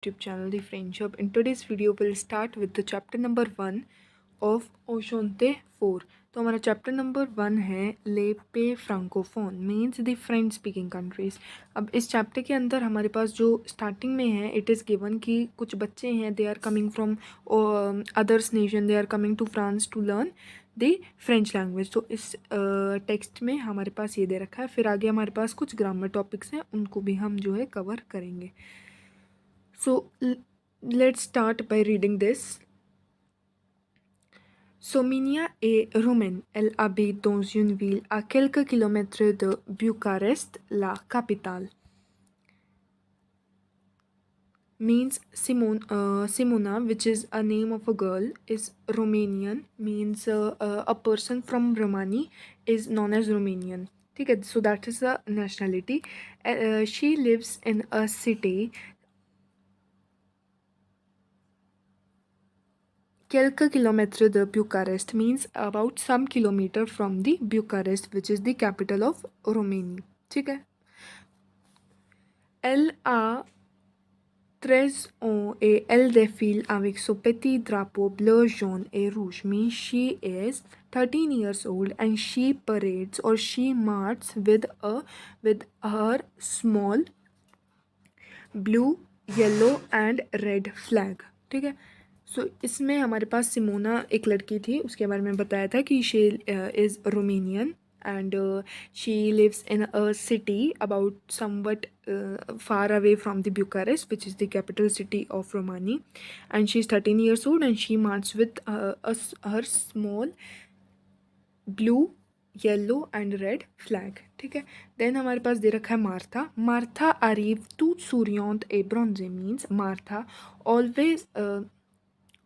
YouTube channel, The French Hub. In today's video, we'll start with the chapter number 1 of Oshonte 4. तो हमारा chapter number 1 है ले पे फ्रांकोफोन means the French speaking countries. अब इस चैप्टर के अंदर हमारे पास जो स्टार्टिंग में है इट इज़ गिवन कि कुछ बच्चे हैं they are coming from others nation, they are coming to France to learn the French language. तो इस टेक्स्ट में हमारे पास ये दे रखा है. फिर आगे हमारे पास कुछ ग्रामर टॉपिक्स हैं, उनको भी हम जो है कवर करेंगे. So let's start by reading this. Sominia est roumaine. Elle habite dans une ville à quelques kilomètres de Bucarest, la capitale. Means Simona, which is a name of a girl, is Romanian. Means a person from Romania is known as Romanian. Okay, so that is the nationality. She lives in a city quelques kilomètres de Bucharest, means about some kilometer from the Bucharest, which is the capital of Romania. ठीक है. Elle a 13 ans et elle défile avec son petit drapeau bleu, jaune et rouge. Means she is 13 years old and she parades or she marches with her small blue, yellow and red flag. ठीक है. सो इसमें हमारे पास Simona एक लड़की थी, उसके बारे में बताया था कि she is Romanian and she lives in a city about somewhat far away from the Bucharest, which is the capital city of Romania, and she is 13 years old and she marches with her small blue, yellow and red flag. ठीक है. Then हमारे पास दे रखा है Martha. Martha अरीव टू सूर्योंत ए ब्रॉन्जे. Means Martha always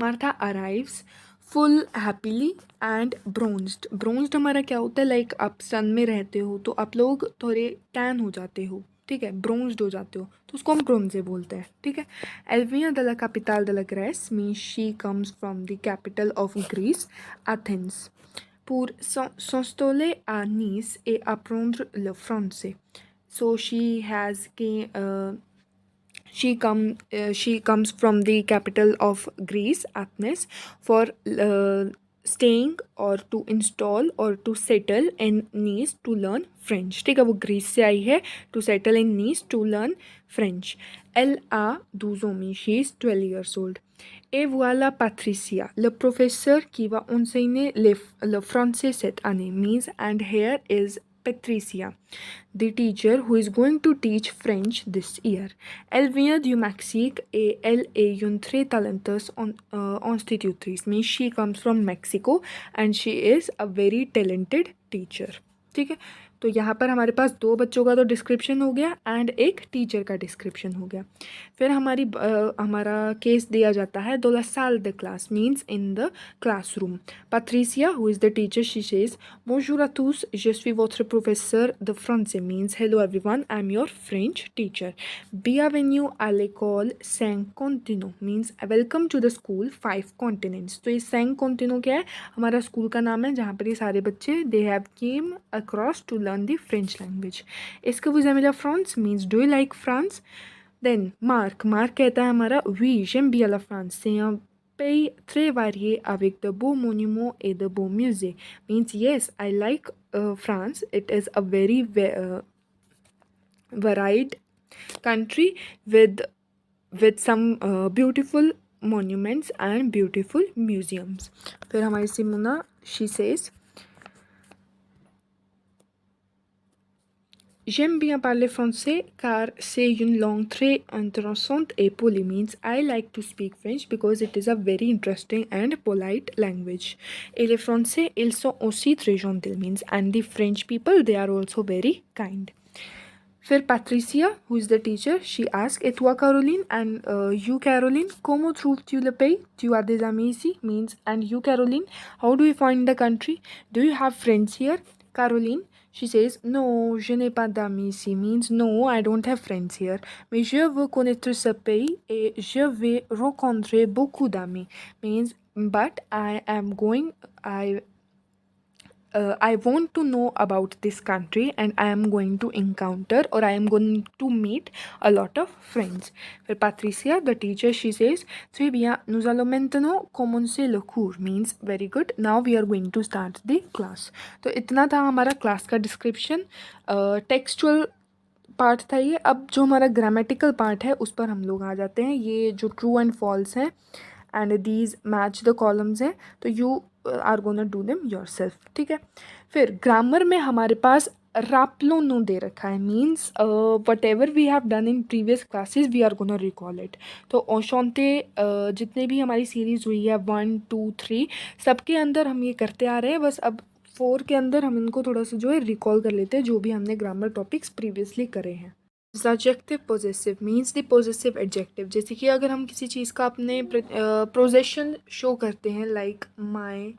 Martha arrives full happily and bronzed. Bronzed हमारा क्या होता है, लाइक आप सन में रहते हो तो आप लोग थोड़े टैन हो जाते हो. ठीक है, ब्रोंज्ड हो जाते हो तो उसको हम ब्रोंजे बोलते हैं. ठीक है. एल्विया de la capitale de la Grèce means she comes from the capital of Greece, Athens. Pour s'installer à Nice et apprendre le français. So she comes from the capital of Greece, Athens, for staying or to install or to settle in Nice to learn French. ठीक है, वो Greece से आई है to settle in Nice to learn French. Elle a 12 ans, she is 12 years old. Et voilà Patricia, le professeur qui va enseigner le français cette année. Means and here is Patricia, the teacher who is going to teach French this year. Elle vient du Mexique et elle est une très talenteuse institutrice. Means she comes from Mexico and she is a very talented teacher. ठीक है. तो यहाँ पर हमारे पास दो बच्चों का तो डिस्क्रिप्शन हो गया एंड एक टीचर का डिस्क्रिप्शन हो गया. फिर हमारा केस दिया जाता है दो साल the class. Means in the classroom. Patricia, who is the teacher, she says, Bonjour à tous, je suis votre professeur de français. Means hello everyone, I am your French teacher. Bienvenue à l'école 5 continents. Means welcome to the school 5 continents. तो ये 5 continents क्या है, हमारा school का नाम है जहाँ पर ये सारे बच्चे they have came across to learn the French language. Est-ce que vous aimez la France? Means do you like France? Then Marc कहता है हमारा oui, j'aime bien la France. C'est un pays très varié avec de beaux monuments et de beaux musées. Means yes, I like France. It is a very varied country with some beautiful monuments and beautiful museums. फिर हमारी Simona she says, J'aime bien parler français car c'est une langue très intéressante et polie. Means I like to speak French because it is a very interesting and polite language. Et les Français, ils sont aussi très gentils. Means and the French people, they are also very kind. फिर Patricia, who is the teacher, she asks, Et toi Caroline and you Caroline, comment trouves-tu le pays? Tu as des amis ici? Means and you Caroline, how do you find the country? Do you have friends here? Caroline, she says, No, je n'ai pas d'amis ici. Means no, I don't have friends here. Mais je veux connaître ce pays et je vais rencontrer beaucoup d'amis. Means but I I want to know about this country and I am going to encounter or I am going to meet a lot of friends. फिर Patricia, the teacher, she says, Très bien, nous allons maintenant commencer le cours. Means very good. Now we are going to start the class. तो इतना था हमारा class का description. Textual part था ये. अब जो हमारा ग्रामेटिकल पार्ट है उस पर हम लोग आ जाते हैं. ये जो ट्रू एंड फॉल्स हैं and these match the columns हैं, तो you are gonna do them yourself. ठीक है. फिर ग्रामर में हमारे पास राप्लोनो दे रखा है. Means whatever we have done in previous classes we are gonna recall it. तो ओशोंते जितने भी हमारी सीरीज़ हुई है 1 2 3 सबके अंदर हम ये करते आ रहे हैं. बस अब 4 के अंदर हम इनको थोड़ा सा जो है रिकॉल कर लेते हैं जो भी हमने ग्रामर टॉपिक्स प्रीवियसली करे हैं. Subjective possessive means the possessive adjective. जैसे कि अगर हम किसी चीज़ का अपने पोजेशन शो करते हैं like my,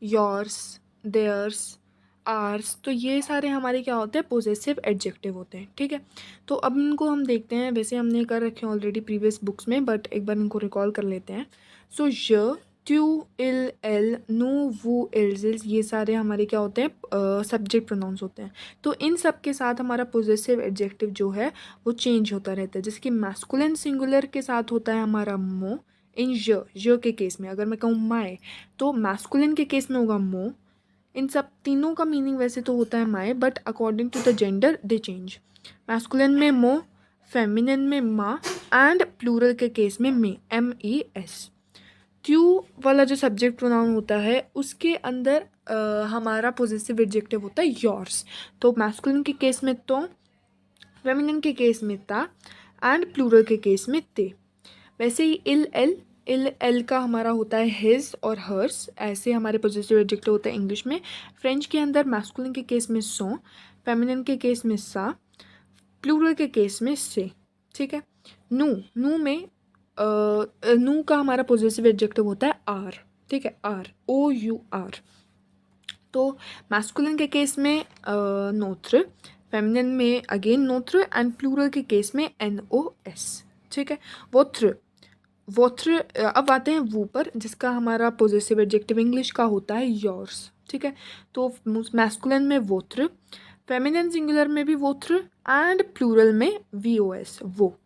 yours, theirs, ours, तो ये सारे हमारे क्या होते हैं, पोजेसिव एडजेक्टिव होते हैं. ठीक है. तो अब इनको हम देखते हैं. वैसे हमने कर रखे हैं ऑलरेडी प्रीवियस बुक्स में, बट एक बार इनको रिकॉल कर लेते हैं. सो य, ट्यू, इल, एल, नु, वू, इल्स, ये सारे हमारे क्या होते हैं, सब्जेक्ट प्रोनाउंस होते हैं. तो इन सब के साथ हमारा पोजेसिव एडजेक्टिव जो है वो चेंज होता रहता है. जैसे कि मैस्कुलिन सिंगुलर के साथ होता है हमारा मो. इन य के केस में अगर मैं कहूँ माए, तो मैस्कुलिन के केस में होगा मो. इन सब तीनों का मीनिंग वैसे तो होता है माए, but according to the gender they change. Masculine में मो, फेमिनिन में मा, एंड प्लूरल के केस में मे, MES. क्यू वाला जो सब्जेक्ट प्रोनाउन होता है उसके अंदर हमारा पोजेसिव एडजेक्टिव होता है योर्स. तो मैस्कुलिन के केस में तो, फेमिनिन के केस में ता, एंड प्लूरल के केस में ते. वैसे ही इल एल का हमारा होता है हिज और हर्स. ऐसे हमारे पोजेसिव एडजेक्टिव होता है इंग्लिश में. फ्रेंच के अंदर मैस्कुलिन के केस में सो, फेमिनिन के केस में सा, प्लूरल के केस में से. ठीक है. नू में नू का हमारा पोजेसिव एडजेक्टिव होता है आर. ठीक है. Our, OUR. तो मैस्कुलिन के केस में नोत्र, फेमिनिन में अगेन नोत्र, एंड प्लूरल के केस में NOS. ठीक है. वोत्र. अब आते हैं वो पर, जिसका हमारा पोजेसिव एडजेक्टिव इंग्लिश का होता है योर्स. ठीक है. तो मैस्कुलिन में वोत्र, फेमिनिन सिंगुलर में भी वोत्र, एंड प्लूरल में VOS, वो.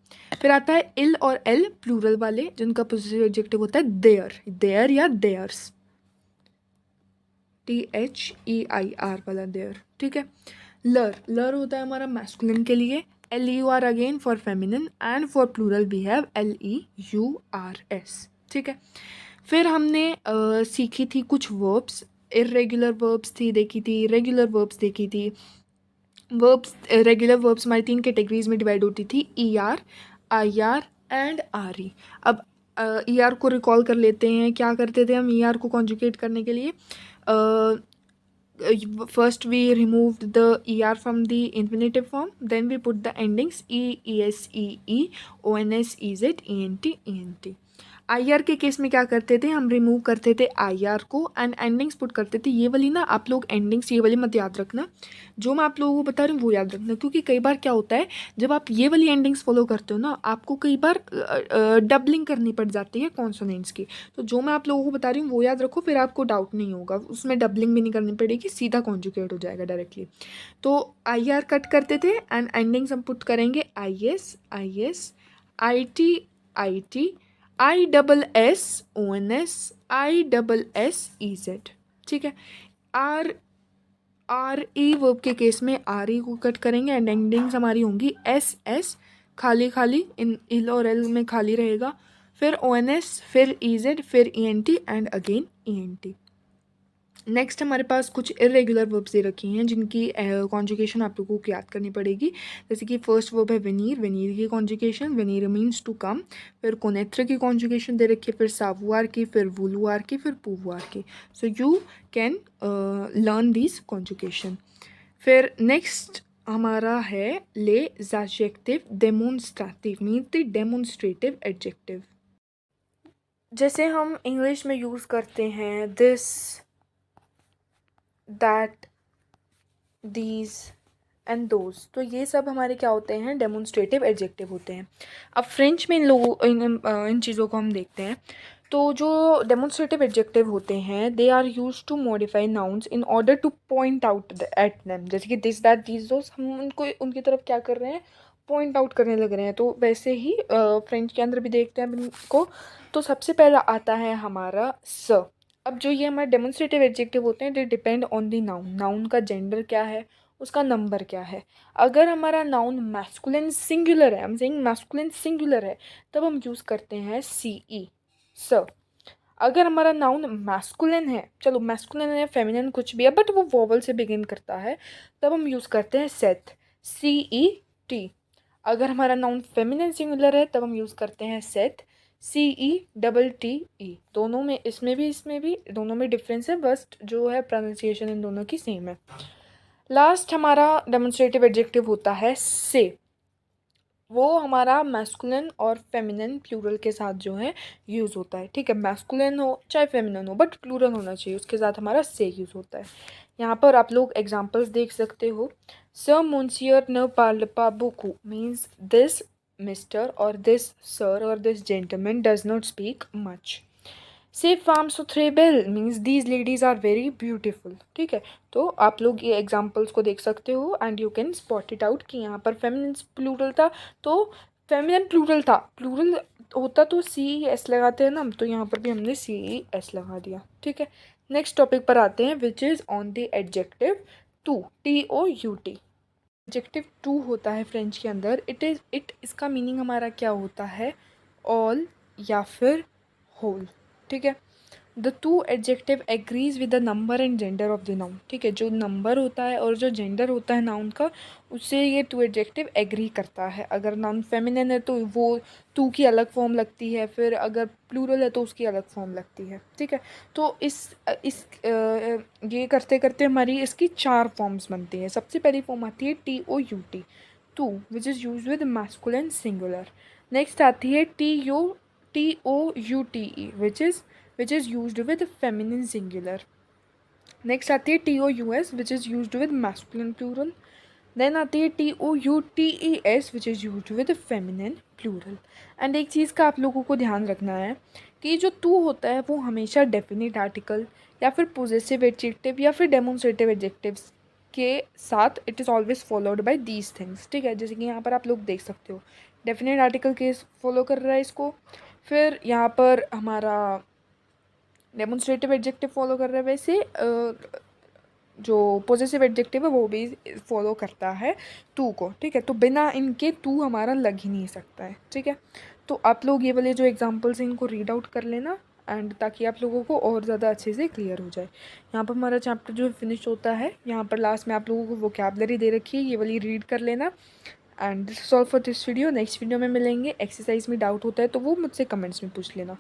फिर आता है इल और एल प्लूरल वाले, जिनका पोजेसिव एडजेक्टिव होता है देयर या देयर्स. THEIR वाला देयर. ठीक है. लर होता है हमारा मैस्कुलिन के लिए, LEUR again for feminine, and for plural we have LEURS. ठीक है. फिर हमने सीखी थी कुछ वर्ब्स. इर्रेगुलर वर्ब्स थी देखी थी, रेगुलर वर्ब्स देखी थी. वर्ब्स, रेगुलर वर्ब्स हमारी 3 कैटेगरीज में डिवाइड होती थी, ER, IR एंड RE. अब ER को रिकॉल कर लेते हैं. क्या करते थे हम ER को कॉन्जुगेट करने के लिए? First we removed the ER from the infinitive form, then we put the endings ES, EE, ONS, EZ, ENT. IR के केस में क्या करते थे, हम रिमूव करते थे IR को एंड एंडिंग्स पुट करते थे. ये वाली ना आप लोग एंडिंग्स ये वाली मत याद रखना, जो मैं आप लोगों को बता रही हूँ वो याद रखना. क्योंकि कई बार क्या होता है, जब आप ये वाली एंडिंग्स फॉलो करते हो ना, आपको कई बार डबलिंग करनी पड़ जाती है कॉन्सोनेंट्स की. तो जो मैं आप लोगों को बता रही हूँ वो याद रखो, फिर आपको डाउट नहीं होगा. उसमें डबलिंग भी नहीं करनी पड़ेगी, सीधा कॉन्जुगेट हो जाएगा डायरेक्टली. तो IR कट करते थे एंड एंडिंग्स हम पुट करेंगे IS, IT, ISS, ONS, ISS, EZ. ठीक है. RE वर्ब के केस में RE को कट करेंगे एंड एंडिंग्स हमारी होंगी SS, खाली इन इल और एल में खाली रहेगा. फिर ONS, फिर EZ, फिर ENT and again ENT. Next हमारे पास कुछ इरेगुलर वर्ब्स दे रखी हैं जिनकी कॉन्जुगेशन आप लोगों को याद करनी पड़ेगी. जैसे कि फर्स्ट वर्ब है वेनीर की कॉन्जुगेशन, वेनीर मीन्स टू कम. फिर कोनेत्र की कॉन्जुगेशन दे रखी है, फिर सावुआर की, फिर वुलुआर की, फिर पुवुआर की. So you can learn this conjugation. फिर नेक्स्ट हमारा है ले adjective demonstrative, means the demonstrative adjective. जैसे हम इंग्लिश में यूज़ करते हैं this, that, these and those, तो ये सब हमारे क्या होते हैं, डेमोन्स्ट्रेटिव एडजेक्टिव होते हैं. अब फ्रेंच में इन चीज़ों को हम देखते हैं. तो जो डेमोन्स्ट्रेटिव एडजेक्टिव होते हैं they are use to modify nouns in order to point out at them, जैसे कि दिस दैट दीज दोस, हम उनको उनकी तरफ क्या कर रहे हैं, पॉइंट आउट करने लग रहे हैं। तो वैसे ही फ्रेंच के अंदर भी देखते हैं इनको। तो सबसे पहला आता है हमारा स। अब जो ये हमारे डेमोन्स्ट्रेटिव एडजेक्टिव होते हैं they depend on the noun, noun का जेंडर क्या है, उसका नंबर क्या है। अगर हमारा नाउन मैस्कुलिन सिंगुलर है, हम सेइंग मैस्कुलिन सिंगुलर है, तब हम यूज़ करते हैं सी ई, स। अगर हमारा नाउन मैस्कुलिन है, चलो मैस्कुलिन है फेमिनिन कुछ भी है बट वो वोवल से बिगिन करता है, तब हम यूज़ करते हैं सेथ, सी ई टी। अगर हमारा नाउन फेमिनिन सिंगुलर है तब हम यूज़ करते हैं सेथ, सी ई डबल टी ई। दोनों में, इसमें भी दोनों में डिफरेंस है, बस जो है प्रोनाउंसिएशन इन दोनों की सेम है। लास्ट हमारा डेमोन्स्ट्रेटिव एडजेक्टिव होता है से। वो हमारा मैस्कुलिन और फेमिनिन प्लूरल के साथ जो है यूज़ होता है, ठीक है। मैस्कुलिन हो चाहे फेमिनिन हो बट प्लूरल होना चाहिए, उसके साथ हमारा से यूज़ होता है। यहाँ पर आप लोग एग्जांपल्स देख सकते हो। सर मोन्सियर न पार्ल पा beaucoup मीन्स दिस मिस्टर और दिस सर और this gentleman does not speak much. से फार्म सुथरेबल means these ladies are very beautiful, ठीक है। तो आप लोग ये एग्जाम्पल्स को देख सकते हो and you can spot it out कि यहाँ पर फेमिनिन प्लूरल था, तो फेमिनिन प्लूरल था, प्लूरल होता तो सी ई एस लगाते हैं ना, तो यहाँ पर भी हमने सी ई एस लगा दिया, ठीक है। नेक्स्ट टॉपिक पर आते हैं which is on the adjective टू, T O U T. Adjective टू होता है फ्रेंच के अंदर, इट इसका मीनिंग हमारा क्या होता है, ऑल या फिर होल, ठीक है। The two adjective agrees with the number and gender of the noun, ठीक है। जो नंबर होता है और जो जेंडर होता है नाउन का, उससे ये टू एडजेक्टिव एग्री करता है। अगर नाउन फेमिनिन है तो वो टू की अलग फॉर्म लगती है, फिर अगर प्लूरल है तो उसकी अलग फॉर्म लगती है, ठीक है। तो ये करते करते हमारी इसकी चार फॉर्म्स बनती हैं। सबसे पहली फॉर्म आती है टी ओ यू टी, टू, which is use with masculine singular. Next आती है T O U T E, which is used with feminine singular. Next आती है T O U S which is use with masculine plural. Then आती है T O U T E S which is use with feminine plural. And एक चीज़ का आप लोगों को ध्यान रखना है कि जो टू होता है वो हमेशा डेफिनेट आर्टिकल या फिर पोजेसिव एडजेक्टिव या फिर डेमोन्स्ट्रेटिव एडजेक्टिव्स के साथ it is always followed by these things, ठीक है। जैसे कि यहाँ पर आप लोग देख सकते हो डेफिनेट आर्टिकल केस फॉलो कर रहा है इसको, फिर यहाँ पर हमारा डेमोन्स्ट्रेटिव एडजेक्टिव फॉलो कर रहा है, वैसे जो पॉजिटिव एडजेक्टिव है वो भी फॉलो करता है टू को, ठीक है। तो बिना इनके टू हमारा लग ही नहीं सकता है, ठीक है। तो आप लोग ये वाले जो एग्जांपल्स हैं इनको रीड आउट कर लेना एंड ताकि आप लोगों को और ज़्यादा अच्छे से क्लियर हो जाए। यहाँ पर हमारा चैप्टर जो फिनिश होता है, यहाँ पर लास्ट में आप लोगों को वोकैबलरी दे रखी है, ये वाली रीड कर लेना। And this is all for this video. Next video में मिलेंगे। एक्सरसाइज में डाउट होता है तो वो मुझसे कमेंट्स में पूछ लेना।